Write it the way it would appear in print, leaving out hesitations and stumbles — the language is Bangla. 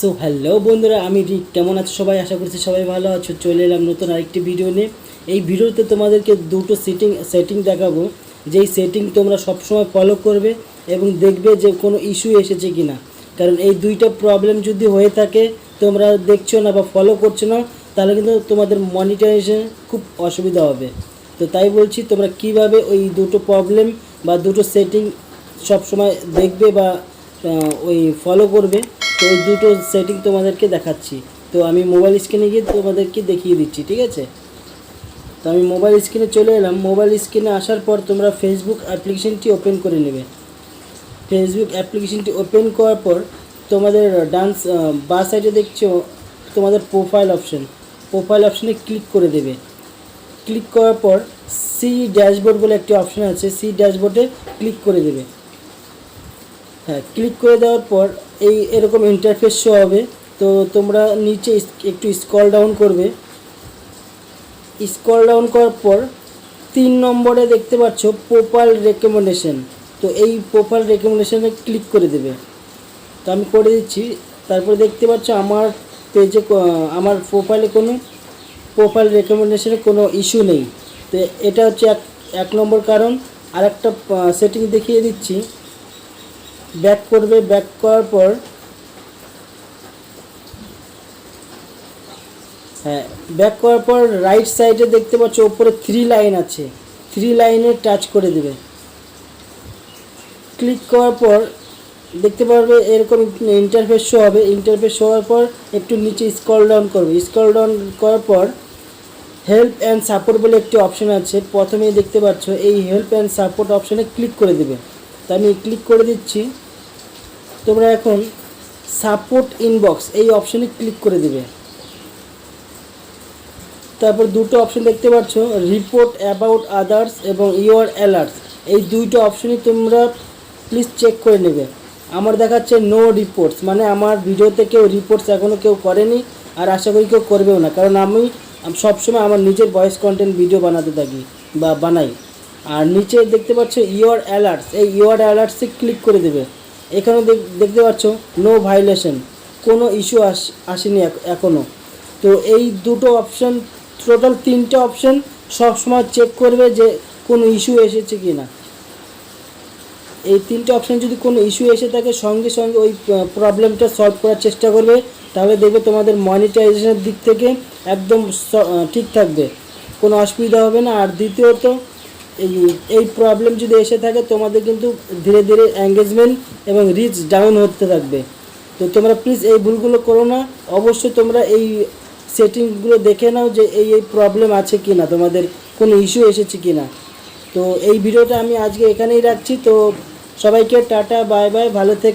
সো হ্যালো বন্ধুরা, আমি রিক। কেমন আছো সবাই? আশা করছি সবাই ভালো আছো। চলে এলাম নতুন আরেকটি ভিডিও নিয়ে। এই ভিডিওতে তোমাদেরকে দুটো সেটিং দেখাবো, যেই সেটিং তোমরা সবসময় ফলো করবে এবং দেখবে যে কোনো ইস্যু এসেছে কি না। কারণ এই দুইটা প্রবলেম যদি হয়ে থাকে, তোমরা দেখছো না বা ফলো করছো না, তাহলে কিন্তু তোমাদের মনিটাইজেশন খুব অসুবিধা হবে। তো তাই বলছি, তোমরা কিভাবে ওই দুটো প্রবলেম বা দুটো সেটিং সবসময় দেখবে বা ওই ফলো করবে। তো ওই দুটো সেটিং তোমাদেরকে দেখাচ্ছি। তো আমি মোবাইল স্ক্রিনে গিয়ে তোমাদেরকে দেখিয়ে দিচ্ছি, ঠিক আছে? তো আমি মোবাইল স্ক্রিনে চলে এলাম। মোবাইল স্ক্রিনে আসার পর তোমরা ফেসবুক অ্যাপ্লিকেশনটি ওপেন করে নেবে। ফেসবুক অ্যাপ্লিকেশনটি ওপেন করার পর তোমাদের ডান্স বা সাইডে দেখছো তোমাদের প্রোফাইল অপশানে ক্লিক করে দেবে। ক্লিক করার পর সি ড্যাশবোর্ড বলে একটি অপশান আছে, সি ড্যাশবোর্ডে ক্লিক করে দেবে। হ্যাঁ, ক্লিক করে দেওয়ার পর এরকম ইন্টারফেস শো হবে। তো তোমরা নিচে একটু স্ক্রল ডাউন করবে। স্ক্রল ডাউন করার পর 3 নম্বরে দেখতে পাচ্ছ প্রোফাইল রেকমেন্ডেশন। তো এই প্রোফাইল রেকমেন্ডেশনে ক্লিক করে দেবে। তো আমি করে দিচ্ছি। তারপরে দেখতে পাচ্ছ আমার পেজে আমার প্রোফাইল রেকমেন্ডেশনে কোনো ইস্যু নেই। তো এটা হচ্ছে এক নম্বর কারণ। আরেকটা সেটিং দেখিয়ে দিচ্ছি। ব্যাক করবে। ব্যাক করার পর রাইট সাইডে দেখতে পাচ্ছ ওপরে 3 লাইন আছে, 3 লাইনে টাচ করে দেবে। ক্লিক করার পর দেখতে পারবে এরকম ইন্টারফেস শো হবে। ইন্টারফেস শো হওয়ার পর একটু নিচে স্ক্রল ডাউন করবে। স্ক্রল ডাউন করার পর হেল্প অ্যান্ড সাপোর্ট বলে একটি অপশান আছে। প্রথমেই দেখতে পাচ্ছ এই হেল্প অ্যান্ড সাপোর্ট অপশানে ক্লিক করে দেবে। তো আমি ক্লিক করে দিচ্ছি। তোমরা এখন সাপোর্ট ইনবক্স এই অপশানে ক্লিক করে দেবে। তারপর দুটো অপশন দেখতে পাচ্ছ, রিপোর্ট অ্যাবাউট আদার্স এবং ইউর অ্যালার্টস। এই দুইটো অপশনই তোমরা প্লিজ চেক করে নেবে। আমার দেখাচ্ছে নো রিপোর্টস, মানে আমার ভিডিওতে কেউ রিপোর্টস এখনও কেউ করেনি, আর আশা করি কেউ করবেও না। কারণ আমি সবসময় আমার নিজের ভয়েস কন্টেন্ট ভিডিও বানাতে থাকি বা বানাই। আর নিচে দেখতে পাচ্ছ ইউর অ্যালার্টস, এই ইউর অ্যালার্টসে ক্লিক করে দেবে। এখানে দেখতে পাচ্ছ নো ভায়োলেশন, কোনো ইস্যু আসেনি এখনও। তো এই দুটো অপশান, টোটাল 3টে অপশান সবসময় চেক করবে যে কোনো ইস্যু এসেছে কি না। এই 3টে অপশান যদি কোনো ইস্যু এসে থাকে, সঙ্গে সঙ্গে ওই প্রবলেমটা সলভ করার চেষ্টা করবে। তাহলে দেখবে তোমাদের মনিটাইজেশনের দিক থেকে একদম ঠিক থাকবে, কোনো অসুবিধা হবে না। আর দ্বিতীয়ত, এই প্রবলেম যদি এসে থাকে, তোমাদের কিন্তু ধীরে ধীরে এঙ্গেজমেন্ট এবং রিচ ডাউন হতে থাকবে। তো তোমরা প্লিজ এই ভুলগুলো করো না। অবশ্যই তোমরা এই সেটিংগুলো দেখে নাও যে এই প্রবলেম আছে কি না, তোমাদের কোনো ইস্যু এসেছে কি না। তো এই ভিডিওটা আমি আজকে এখানেই রাখছি। তো সবাইকে টাটা, বাই বাই, ভালো থেকো।